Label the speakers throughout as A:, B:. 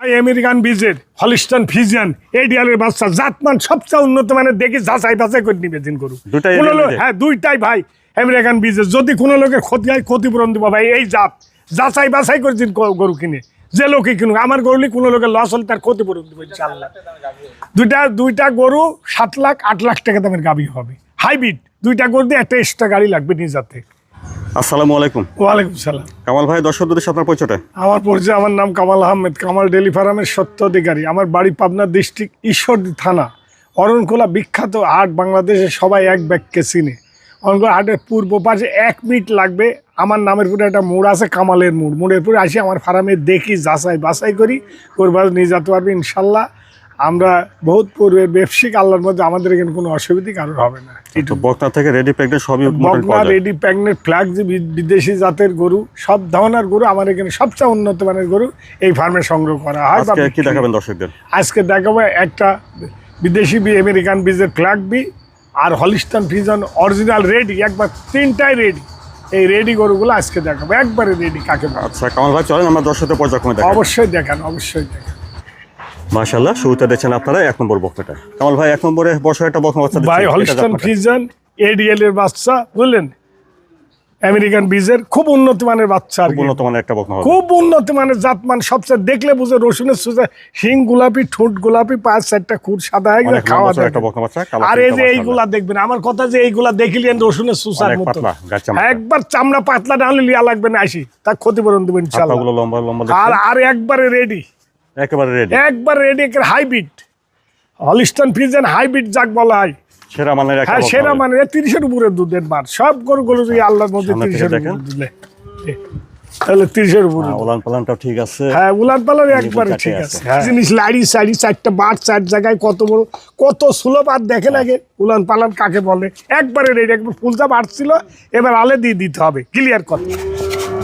A: ভাই আমেরিকান বীজের Holstein Friesian এডিয়ালের বাচ্চা জাতমান সবচেয়ে উন্নত মানের দেখি যাচাই বাছাই করে নিবেদিন করু হ্যাঁ দুইটাই ভাই আমেরিকান বীজের যদি কোনো লোকের ক্ষতি হয় ক্ষতিপূরণ দিব ভাই এই জাত যাচাই বাছাই করে দিন গরু কিনে যে লোকে কিনুক আমার গরুলি কোনো লোকের লস হলে তার ক্ষতিপূরণ দিব ইনশাআল্লাহ দুইটা গরু 7 লাখ 8 লাখ টাকা দামের গাভী হবে হাইব্রিড দুইটা গরু দিয়ে একটা এক্সট্রা গাড়ি লাগবে নিজাতে।
B: আসসালামু আলাইকুম।
A: ওয়ালাইকুম সালাম।
B: কামাল ভাই দর্শকদের সাথে আপনার পরিচয়টা?
A: আমার পরিচয়, আমার নাম কামাল আহমেদ, কামাল ডেইরি ফার্মের সত্য অধিকারী। আমার বাড়ি পাবনা ডিস্ট্রিক্ট ঈশ্বরদী থানা অরণখোলা, বিখ্যাত হাট, বাংলাদেশে সবাই এক ব্যাগকে চিনে। অরণখোলা হাটের পূর্ব পাশে 1 মিনিট লাগবে। আমার নামের পরে একটা মোড় আছে, কামালের মোড়। মোড়ের পরে আসি আমার ফার্মে দেখি, যাচাই বাছাই করি, কোরবান নিয়ে যেতে পারবে ইনশাল্লাহ। আমরা বহুত পূর্বে ব্যবসায়িক, আল্লাহর মধ্যে আমাদের এখানে কোনো অসুবিধা কারোর হবে না।
B: বকনা থেকে রেডি প্রেগনেন্ট সবই
A: বকনা রেডি প্রেগনেন্ট ফ্ল্যাগ, বিদেশি জাতের গরু, সব ধরনের গরু আমার এখানে সবচেয়ে উন্নত মানের গরু এই ফার্মে সংগ্রহ করা হয়।
B: কি দেখাবেন দর্শকদের?
A: আজকে দেখাবো একটা বিদেশি আমেরিকান বীজের ফ্ল্যাগ বি আর হলিস্টান ফ্রিজিয়ান অরিজিনাল রেডি, একবার 3টাই রেডি। এই রেডি গরুগুলো আজকে দেখাবো, একবারে রেডি কাকে।
B: আচ্ছা কামাল ভাই চলেন আমরা দর্শকদের পর্যায়ক্রমে দেখাবো।
A: অবশ্যই দেখান, অবশ্যই দেখান।
B: মাশাআল্লাহ, শুরুতে দেখছেন আপনারা 1 নম্বর বকনাটা। কামাল ভাই 1 নম্বরে বর্ষার একটা বকনা বাচ্চা
A: ভাই হলিস্টান ফ্রিজিয়ান এডিএল এর বাচ্চা, বুঝলেন, আমেরিকান বীজের খুব উন্নত মানের বাচ্চা, আর
B: উন্নত মানের একটা বকনা,
A: খুব উন্নত মানের জাতমান। সবচেয়ে দেখলে বুঝে রসুনের সুজা, শিং গোলাপি, ঠোঁট গোলাপি, 5-4টা খুর সাদা হয়ে গেলে খাওয়া যায়। আর এই যে এইগুলা দেখবেন, আমার কথা যে এইগুলা দেখিলেন রসুনের সুসার মতো, একবার চামড়া পাতলা না হলে লিয়া লাগবে না, আসি তার ক্ষতিপূরণ দেবেন ইনশাআল্লাহ। আর একবারে রেডি,
B: একেবারে রেডি,
A: একবারে রেডি, হাইব্রিড হলিস্টান ফ্রিজিয়ান হাইব্রিড যাক বলা হয়,
B: সেরা মানের একটা।
A: হ্যাঁ সেরা মানের, 30-এর উপরে দুধের বার। সব গরুগুলো যদি আল্লাহর মধ্যে 30-এর উপরে দিলে তাহলে 30-এর উপরে।
B: উলান পালানটাও ঠিক আছে,
A: হ্যাঁ উলান পালান একবারে ঠিক আছে। জিনিস লাড়ি সাড়ি 4টা বার 4 জায়গায় কত বড় কত সুলভ। আর দেখেন আগে উলান পালান কাকে বলে, একবারে রেডি। একবার ফুলটা বাড়ছিল, এবার আলে দিয়ে দিতে হবে, ক্লিয়ার কথা।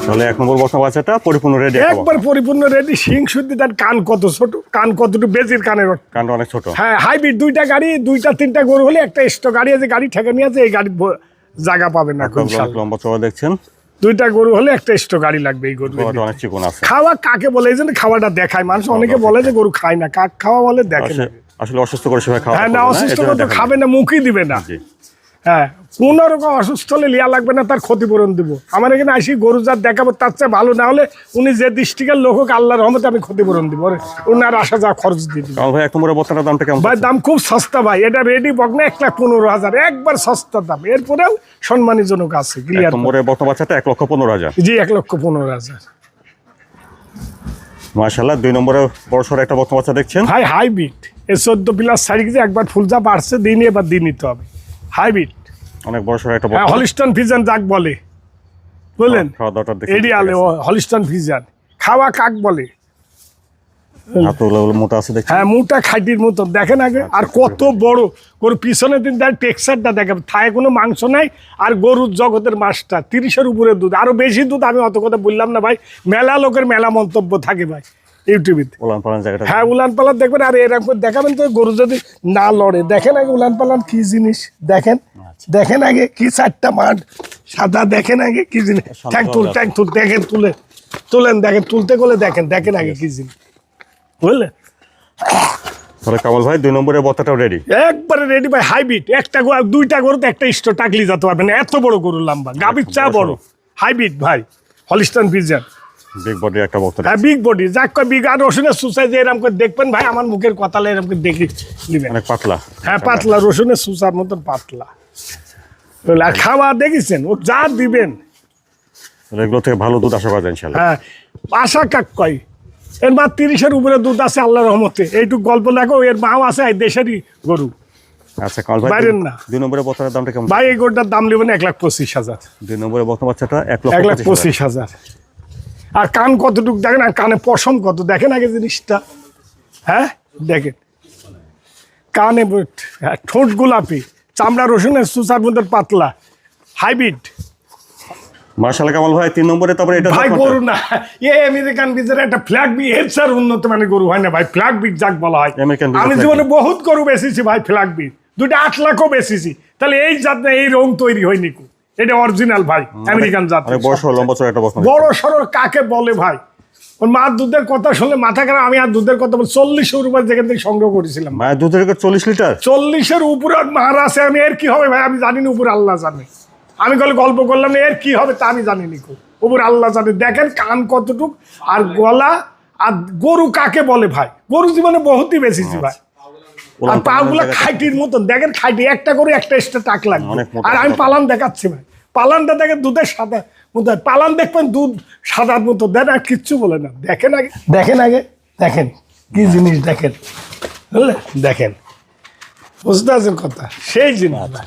B: তাহলে 1 নম্বর বকনা বাচ্চাটা পরিপূর্ণ রেডি,
A: একবার পরিপূর্ণ রেডি। শিং শুদ্ধি, তার কান কত ছোট, কান কতটুকু বেজির কানের,
B: কানটা অনেক ছোট।
A: হ্যাঁ হাইব্রিড 2টা গাড়ি, 2-3টা গরু হলে একটা এক্সট্রা গাড়ি আছে, গাড়ি ঠেকে নিয়ে আছে, এই গাড়ির জায়গা পাবে না।
B: লম্বা চওড়া দেখছেন,
A: 2টা গরু হলে একটা এক্সট্রা গাড়ি লাগবে এই গরু।
B: অনেক চিকন আছে।
A: খাওয়া কাকে বলে, এই জন্য খাওয়াটা দেখায় মানুষ। অনেকে বলে যে গরু খায় না, কাক খাওয়া বলে দেখে।
B: আসলে অসুস্থ করে সেভাবে খাওয়া,
A: হ্যাঁ না, অসুস্থ করে তো খাবে না, মুখই দিবে না। হ্যাঁ কোন রকম অসুস্থ হলে লিয়া লাগবে না, তার ক্ষতিপূরণ দিব। আমার এখানে আসি গরু যার দেখাবো, তার চেয়ে ভালো না হলে উনি যে ডিস্ট্রিক্টের লোক হোক, আল্লাহর রহমতে আমি ক্ষতিপূরণ দিব, ওনার আসা যা খরচ দিয়ে দিব।
B: ভাই 1 নম্বরের বকনাটার দামটা কেমন?
A: ভাই দাম খুব সস্তা ভাই, এটা রেডি বকনা 1,15,000, একবার সস্তা দাম। এরপরেও সম্মানীজনক আছে, ক্লিয়ার।
B: 1 নম্বরের বকনা বাচ্চাটা 1,15,000।
A: জি 1,15,000।
B: মাশাআল্লাহ। 2 নম্বরে বড়সড় একটা বকনা বাচ্চা দেখছেন
A: ভাই হাইব্রিড, এ 14 প্লাস সাইড, একবার ফুলজা বাড়ছে, দিনে এবার দিয়ে নিতে হবে। হাইব্রিড
B: অনেক বড়সড় একটা
A: বকনা, হলিস্টান ফ্রিজিয়ান যাক বলে, বললেন এডিয়ালে হলিস্টান ফ্রিজিয়ান। খাওয়া কাক বলে,
B: মোটা আছে দেখছেন।
A: হ্যাঁ মোটা খাইটির মতো, দেখেন আগে। আর কত বড় গরু, পিছনে দিন তার টেক্সচারটা দেখেন, থায় কোনো মাংস নাই। আর গরুর জগতের মাছটা 30-এর উপরে দুধ, আরো বেশি দুধ। আমি অত কথা বললাম না ভাই, মেলা লোকের মেলা মন্তব্য থাকে ভাই ইউটিউবে। হ্যাঁ উলান পালান দেখবেন। আর এরকম করে দেখাবেন তো গরু যদি না লড়ে। দেখেন আগে উলান পালান কি জিনিস, দেখেন দেখেন আগে কি 4টা মাঠ সাদা, দেখেন আগে কি জিনিস। ট্যাঙ্ক তুল দেখেন, তুলেন দেখেন, তুলতে গেলে দেখেন, দেখেন আগে কি জিনিস, বুঝলেন।
B: তাহলে কামাল ভাই 2 নম্বরের বকনাটাও রেডি,
A: একবারে রেডি ভাই। হাইব্রিড 2টা গরুতে একটা স্টোর টাকলি যেতে পারবেন, এত বড় গরু, লম্বা, গাভীর চা বড়। হাইব্রিড ভাই হলিস্টান ফ্রিজিয়ান,
B: বিগ বডি একটা বকনা।
A: হ্যাঁ বিগ বডি, যাক কয় বিগ। আর রসুনের সুসাই যে এরকম করে দেখবেন ভাই, আমার মুখের কথালে এরকম করে দেখি নেবেন,
B: অনেক পাতলা।
A: হ্যাঁ পাতলা, রসুনের সুসার মতন পাতলা। আর খাওয়া দেখেছেন, ও যা দিবেন
B: এগুলো থেকে ভালো দুধ আশা করা যায় ইনশাআল্লাহ।
A: হ্যাঁ আশা কাক কয়, এর মা 30-এর উপরে দুধ আছে আল্লাহর রহমতে। এইটুক গল্প দেখো, এর মাও আছে, এই দেশেরই গরু।
B: আচ্ছা কামাল ভাই
A: বাইরের না।
B: 2 নম্বরের বকনার দামটা কেমন?
A: ভাই এই গরুটার দাম নেবেন 1,25,000।
B: 2 নম্বরের বকনা বাচ্চাটা
A: 1,25,000। আর কান কতটুকু দেখেন, আর কানে পশম কত দেখেন আগে জিনিসটা। হ্যাঁ দেখেন কানে, ঠোঁট গোলাপি, চামড়া রসুনের সুসার মধ্যে পাতলা, হাইব্রিড।
B: মাশাআল্লাহ কামাল ভাই 3 নম্বরে তারপরে এটা
A: ভাই গরু না, আমেরিকান বীজের একটা ফ্ল্যাগ বি, এর স্যার উন্নত মানের গরু হয় না ভাই, ফ্ল্যাগ বি যাক বলা হয়। আমি জীবনে বহুত গরু বেচেছি ভাই, ফ্ল্যাগ বি 2টা 8 লাখও বেচেছি। তাহলে এই জাত না, এই রং তৈরি হয়নি, এটা অরিজিনাল ভাই আমেরিকান জাত।
B: বড় সড় লম্বা চড়া একটা বকনা,
A: বড় সড় কাকে বলে ভাই, ওর মার দুধের কথা শুনলে মাথা খারাপ। আমি আর দুধের কথা বল 40-এর উপর যেখান থেকে সংগ্রহ করেছিলাম।
B: মায়ের দুধের 40 লিটার?
A: 40-এর উপরে মার আছে। আমি এর কি হবে ভাই আমি জানি না, উপরে আল্লাহ জানে। আমি গল্প করলাম না, এর কি হবে তা আমি জানি নি, উপরে আল্লাহ জানে। দেখেন কান কতটুক আর গলা। আর গরু কাকে বলে ভাই, গরু জীবনে বহুতই বেশিছি ভাই। আর পাগুলো খাইটির মতন, দেখেন খাইটি একটা গরু একটা এক্সট্রা টাক লাগবে। আর আমি পালান দেখাচ্ছি ভাই, পালানটা দেখেন দুধের সাদা মতো, পালান দেখবেন দুধ সাদার মতো দেন আর কিচ্ছু বলে না। দেখেন আগে, দেখেন কি জিনিস দেখেন, বুঝলেন? দেখেন, বুঝতে পারছেন কথা, সেই জিনিস ভাই,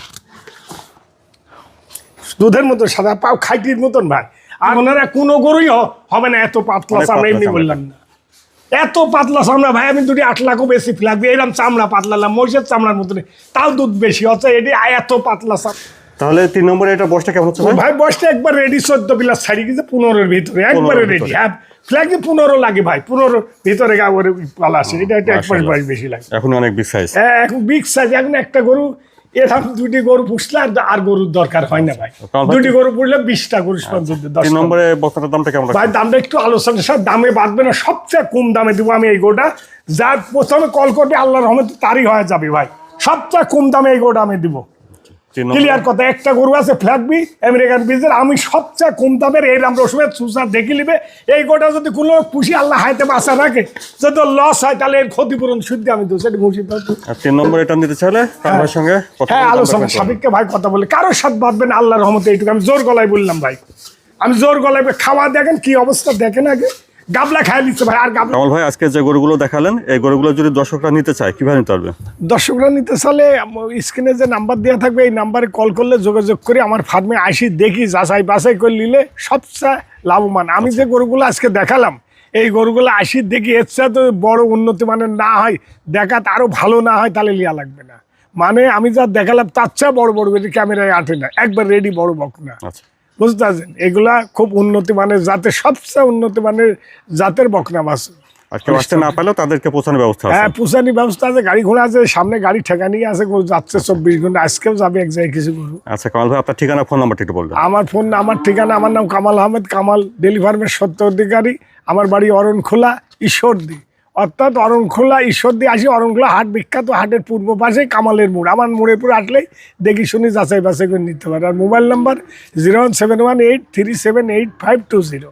A: দুধের মতো সাদা, পাও খাইটির মতন ভাই। আর ওনারা কোনো গরুই হবে না এত পাতলা চামড়া, এমনি বললাম না এত পাতলা চামড়া ভাই। আমি 2.8 লাখও বেশি লাগবে এরকম চামড়া পাতলা, মহিষের চামড়ার মতন, তাও দুধ বেশি হচ্ছে। এটি এত পাতলা চামড়া।
B: তাহলে 3 নম্বরে এটা বয়সটা কেমন হচ্ছে
A: ভাই? বয়সটা একবার রেডি, 14 প্লাস ছাড়ি গেছে 15-এর ভিতরে, একবারে রেডি। হ্যাঁ ফ্ল্যাগ 15 লাগে ভাই, 15 ভিতরে পালা আসে। এটা একবার বয়স বেশি লাগে,
B: এখন অনেক বিগ সাইজ।
A: হ্যাঁ এখন বিগ সাইজ। এখন একটা গরু এরকম 2টি গরু পুষলে আর গরুর দরকার হয় না ভাই। 2টি গরু পুষলে 20টা গরু।
B: 3 নম্বরে বক্তাটার দামটা কেমন
A: ভাই? দামটা একটু আলোচনা, সব দামে বাঁধবে না, সবচেয়ে কম দামে দেবো আমি এই গোটা। যার প্রথমে কল করবে আল্লাহর রহমতে তারই হয়ে যাবে ভাই, সবচেয়ে কম দামে এই গোটা আমি দিব। ক্লিয়ার কথা। একটা গরু আছে ফ্ল্যাগবি আমেরিকান বীজের, আমি সবচেয়ে কম দামের এই রাম রসুমের সুসার দেখে নিবে। এই গোটা যদি কোনো খুশি আল্লাহ হাইতে বাঁচা রাখে, যদি লস হয় তাহলে এর ক্ষতিপূরণ শুদ্ধি আমি দেবো, সেটা খুশি।
B: 3 নম্বরে এটা নিতে চাইলে আমার সঙ্গে
A: হ্যাঁ আলোচনা সাপেক্ষে ভাই কথা বলে, কারোর সাথে বাঁধবেন আল্লাহর রহমতে। এইটুকু আমি জোর গলায় বললাম ভাই, আমি জোর গলায়। খাওয়া দেখেন কি অবস্থা, দেখেন আগে গাবলা খাই নিচ্ছে ভাই। আর গাবলা
B: কামাল ভাই আজকে যে গরুগুলো দেখালেন, এই গরুগুলো যদি দর্শকরা নিতে চায় কিভাবে নিতে পারবে?
A: দর্শকরা নিতে চাইলে স্ক্রিনে যে নাম্বার দেওয়া থাকবে এই নাম্বারে কল করলে যোগাযোগ করে আমার ফার্মে আসি, দেখি যাচাই বাছাই করে নিলে সবচেয়ে লাভবান। আমি যে গরুগুলো আজকে দেখালাম এই গরুগুলো আসি দেখি, এর চেয়ে তো বড় উন্নতি মানের না হয়, দেখাতে আরও ভালো না হয়, তাহলে লিয়া লাগবে না। মানে আমি যা দেখালাম তার চেয়ে বড় ক্যামেরায় আটে না, একবার রেডি বড় বক না।
B: আচ্ছা,
A: বুঝতে পারছেন? এগুলা খুব উন্নতি মানের জাতের, সবচেয়ে উন্নতি মানের জাতের বকনা মাছ।
B: আর কেউ আসতে না পারলেও তাদেরকে পৌঁছানোর ব্যবস্থা আছে?
A: হ্যাঁ পৌঁছানোর ব্যবস্থা আছে, গাড়ি ঘোড়া আছে, সামনে গাড়ি ঠেকানি আছে, গরু যাচ্ছে 24 ঘন্টা, আজকেও যাবে এক জায়গায় কিছু গরু।
B: আচ্ছা কামাল ভাই, আপনার ঠিকানা ফোন নাম্বারটা একটু বলবেন।
A: আমার ঠিকানা, আমার নাম কামাল আহমেদ, কামাল ডেইরি ফার্মের সত্য অধিকারী। আমার বাড়ি অরণখোলা ঈশ্বরদী, অর্থাৎ অরণখোলা ঈশ্বরদী আসি, অরণখোলা হাট বিখ্যাত, হাটের পূর্ব পাশে কামালের মোড়। আমার মোড়ের পুরো আসলেই দেখি শুনি যাচাই বাছাই করে নিতে পারে। আর মোবাইল নাম্বার 01718378520।